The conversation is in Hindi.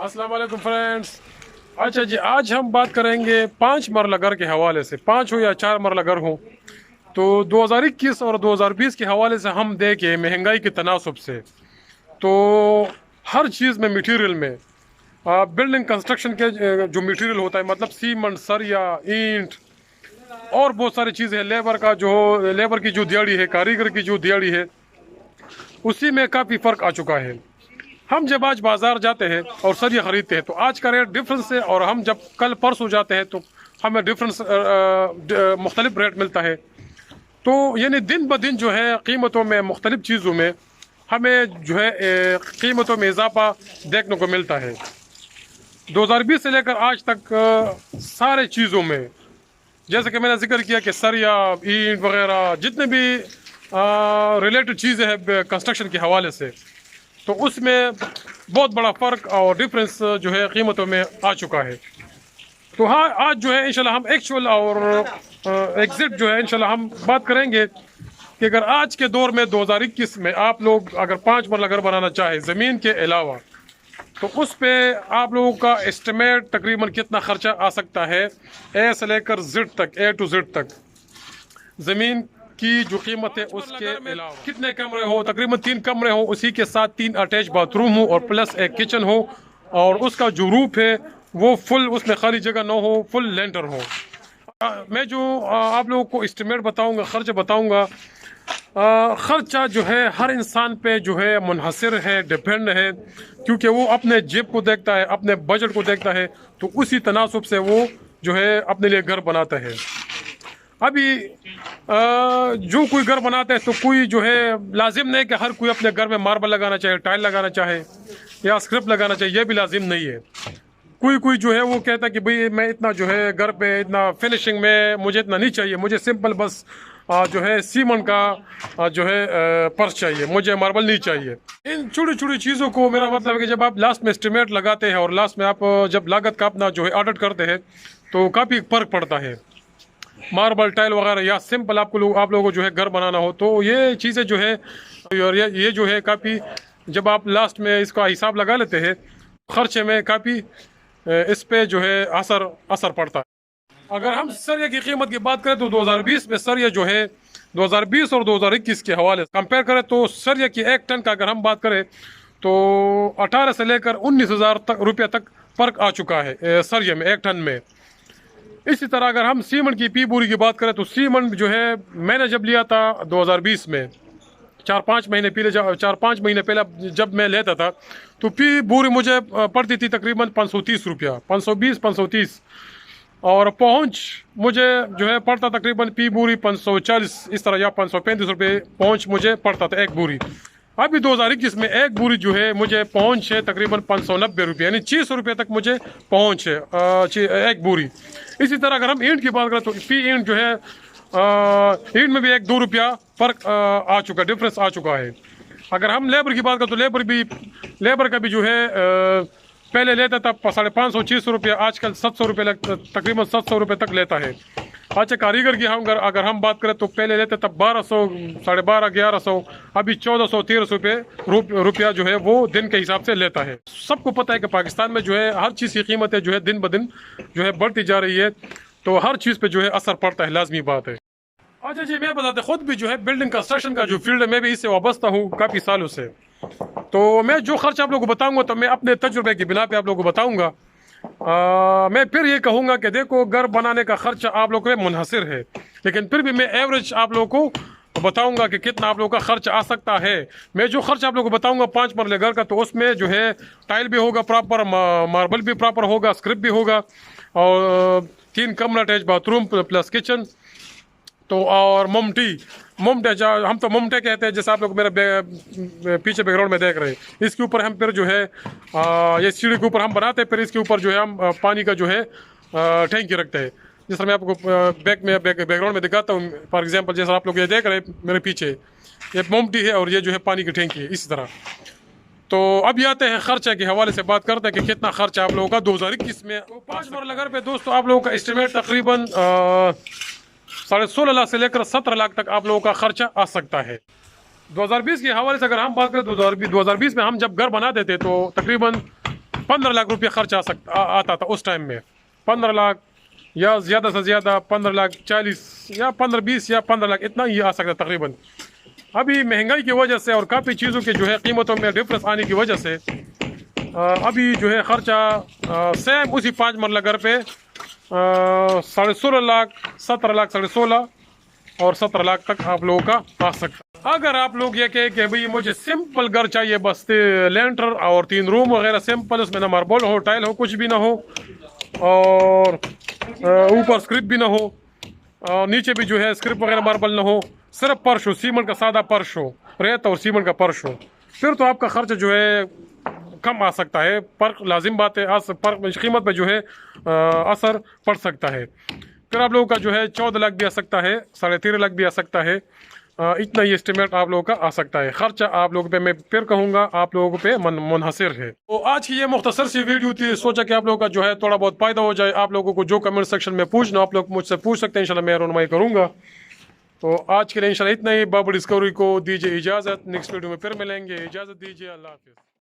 अस्सलाम वालेकुम फ्रेंड्स। अच्छा जी, आज हम बात करेंगे 5 मरला घर के हवाले से। 5 हो या 4 मरला घर हो, तो 2021 और 2020 के हवाले से हम देखें महंगाई के तनासब से। तो हर चीज़ में मटेरियल में बिल्डिंग कंस्ट्रक्शन के जो मटेरियल होता है, मतलब सीमेंट, सरिया, ईंट और बहुत सारी चीज़ें हैं। लेबर की जो दिहाड़ी है, कारीगर की जो दिहाड़ी है, उसी में काफ़ी फ़र्क आ चुका है। हम जब आज बाजार जाते हैं और सरिया खरीदते हैं तो आज का रेट डिफरेंस है, और हम जब कल परसों जाते हैं तो हमें डिफरेंस मुख्तलिफ रेट मिलता है। तो यानी दिन ब दिन जो है कीमतों में, मुख्तलिफ चीज़ों में हमें जो है कीमतों में इजाफा देखने को मिलता है। 2020 से लेकर आज तक सारे चीज़ों में, जैसे कि मैंने जिक्र किया कि सरिया, ईंट वगैरह जितने भी रिलेटेड चीज़ें हैं कंस्ट्रक्शन के हवाले से, तो उसमें बहुत बड़ा फ़र्क और डिफरेंस जो है कीमतों में आ चुका है। तो हाँ, आज जो है इंशाल्लाह हम एक्चुअल और एग्जिट जो है इंशाल्लाह हम बात करेंगे कि अगर आज के दौर में 2021 में आप लोग अगर 5 मरला घर बनाना चाहे ज़मीन के अलावा, तो उस पे आप लोगों का एस्टिमेट तकरीबन कितना खर्चा आ सकता है, ए से लेकर जेड तक, A to Z तक ज़मीन की जो कीमत है उसके अलावा। कितने कमरे हो, तकरीबन 3 कमरे हो, उसी के साथ 3 अटैच बाथरूम हो और प्लस एक किचन हो, और उसका जो रूफ है वो फुल, उसमें खाली जगह ना हो, फुल लेंटर हो। मैं जो आप लोगों को एस्टिमेट बताऊंगा, खर्च बताऊंगा, खर्चा जो है हर इंसान पे जो है मुनहसर है, डिपेंड है, क्योंकि वो अपने जेब को देखता है, अपने बजट को देखता है, तो उसी तनासब से वो जो है अपने लिए घर बनाता है। अभी जो कोई घर बनाता है तो कोई जो है लाजिम नहीं कि हर कोई अपने घर में मार्बल लगाना चाहे, टाइल लगाना चाहे या स्क्रिप्ट लगाना चाहिए, ये भी लाजिम नहीं है। कोई कोई जो है वो कहता है कि भाई मैं इतना जो है घर पे इतना फिनिशिंग में मुझे इतना नहीं चाहिए, मुझे सिंपल बस जो है सीमेंट का जो है फर्श चाहिए, मुझे मार्बल नहीं चाहिए। इन छोटी छोटी चीज़ों को, मेरा मतलब है कि जब आप लास्ट में एस्टिमेट लगाते हैं और लास्ट में आप जब लागत का अपना जो है ऑडिट करते हैं तो काफ़ी फर्क पड़ता है। मार्बल, टाइल वगैरह या सिंपल आप लोगों को जो है घर बनाना हो, तो ये चीज़ें जो है और ये जो है काफ़ी, जब आप लास्ट में इसका हिसाब लगा लेते हैं खर्चे में काफ़ी इस पे जो है असर पड़ता है। अगर हम सरिया की कीमत की बात करें तो 2020 में सरिया जो है 2020 और 2021 के हवाले से कंपेयर करें तो सरिया की 1 टन का अगर हम बात करें तो 18 से लेकर 19,000 तक रुपये तक फ़र्क आ चुका है सरिया में 1 टन में। इसी तरह अगर हम सीमेंट की पी बोरी की बात करें तो सीमेंट जो है मैंने जब लिया था 2020 में, 4-5 महीने पहले जब मैं लेता था, तो पी बोरी मुझे पड़ती थी तकरीबन 530 रुपया, 520, 530, और पहुंच मुझे जो है पड़ता तकरीबन पी बोरी 540 इस तरह, या 535 रुपये पहुंच मुझे पड़ता था एक बोरी। अभी 2021 में एक बोरी जो है मुझे पहुंच है तकरीबन 590 रुपये, यानी 600 रुपये तक मुझे पहुंच है एक बोरी। इसी तरह अगर हम ईंट की बात करें तो पी ईंट जो है ईंट में भी 1-2 रुपया फर्क आ चुका, डिफरेंस आ चुका है। अगर हम लेबर की बात करें तो लेबर का भी जो है पहले लेता था 550-600 रुपया, आजकल 700 रुपये तकरीबन 700 रुपये तक लेता है। अच्छा, कारीगर की हम अगर हम बात करें तो पहले लेते तब 1200, 1250, 1100, अभी 1400-1300 रुपया जो है वो दिन के हिसाब से लेता है। सबको पता है कि पाकिस्तान में जो है हर चीज़ की कीमतें जो है दिन ब दिन जो है बढ़ती जा रही है, तो हर चीज़ पे जो है असर पड़ता है, लाजमी बात है। अच्छा जी, मैं बताते खुद भी जो है बिल्डिंग कंस्ट्रक्शन का जो फील्ड है, मैं भी इससे वाबस्ता हूँ काफ़ी सालों से। तो मैं जो खर्च आप लोगों को बताऊंगा तो मैं अपने तजुर्बे की बिना पे आप लोगों को बताऊंगा। मैं फिर ये कहूँगा कि देखो, घर बनाने का खर्चा आप लोगों पे मुनहसर है, लेकिन फिर भी मैं एवरेज आप लोगों को बताऊंगा कि कितना आप लोगों का खर्च आ सकता है। मैं जो खर्च आप लोगों को बताऊंगा 5 मरले घर का, तो उसमें जो है टाइल भी होगा प्रॉपर, मार्बल भी प्रॉपर होगा, स्क्रिप्ट भी होगा, और 3 कमरा अटैच बाथरूम प्लस किचन, तो और ममटे, हम तो ममटे कहते हैं, जैसे आप लोग मेरे पीछे बैकग्राउंड में देख रहे हैं। इसके ऊपर हम फिर जो है ये सीढ़ी के ऊपर हम बनाते हैं, फिर इसके ऊपर जो है हम पानी का जो है टैंकी रखते हैं। जिस तरह मैं आपको बैकग्राउंड में दिखाता हूँ, फॉर एग्जांपल जैसा आप लोग ये देख रहे हैं मेरे पीछे, ये ममटी है और ये जो है पानी की टैंकी है, इसी तरह। तो अभी आते हैं खर्चे के हवाले से बात करते हैं कि कितना खर्चा आप लोगों का 2021 में। 5 मरला घर पे दोस्तों आप लोगों का एस्टिमेट तकरीबन 16.5 लाख से लेकर 17 लाख तक आप लोगों का खर्चा आ सकता है। 2020 के हवाले से अगर हम बात करें, 2020 में हम जब घर बना देते तो तकरीबन 15 लाख रुपया खर्च आता था उस टाइम में। 15 लाख या ज़्यादा से ज़्यादा 15 लाख 40 या 15-20 या 15 लाख इतना ही आ सकता तकरीबन। अभी महंगाई की वजह से और काफ़ी चीज़ों के जो है कीमतों में डिफरेंस आने की वजह से अभी जो है ख़र्चा सेम उसी 5 मरला घर पे 16.5 लाख, 17 लाख, 16.5 और 17 लाख तक आप लोगों का आ सकता है। अगर आप लोग ये कहें कि भाई मुझे सिंपल घर चाहिए, बस लेंटर और 3 रूम वगैरह सिंपल, उसमें ना मार्बल हो, टाइल हो, कुछ भी ना हो और ऊपर स्क्रिप भी ना हो और नीचे भी जो है स्क्रिप वगैरह मार्बल ना हो, सिर्फ फर्श हो, सीमेंट का सादा फर्श हो, रेत और सीमेंट का फर्श हो, फिर तो आपका खर्च जो है कम आ सकता है। पर लाजिम बात है पर कीमत पे जो है असर पड़ सकता है। फिर आप लोगों का जो है 14 लाख भी आ सकता है, 13.5 लाख भी आ सकता है। इतना ही एस्टिमेट आप लोगों का आ सकता है। खर्चा आप लोगों पे मैं फिर कहूँगा आप लोगों पे मुनहसर है। तो आज की ये मुख्तसर सी वीडियो थी, सोचा कि आप लोगों का जो है थोड़ा बहुत फायदा हो जाए। आप लोगों को जो कमेंट सेक्शन में पूछना आप लोग मुझसे पूछ सकते हैं, इंशाल्लाह मैं रहनुमाई करूँगा। तो आज के लिए इंशाल्लाह इतना ही। बाबू डिस्कवरी को दीजिए इजाज़त, नेक्स्ट वीडियो में फिर मिलेंगे। इजाज़त दीजिए, अल्लाह हाफिज़।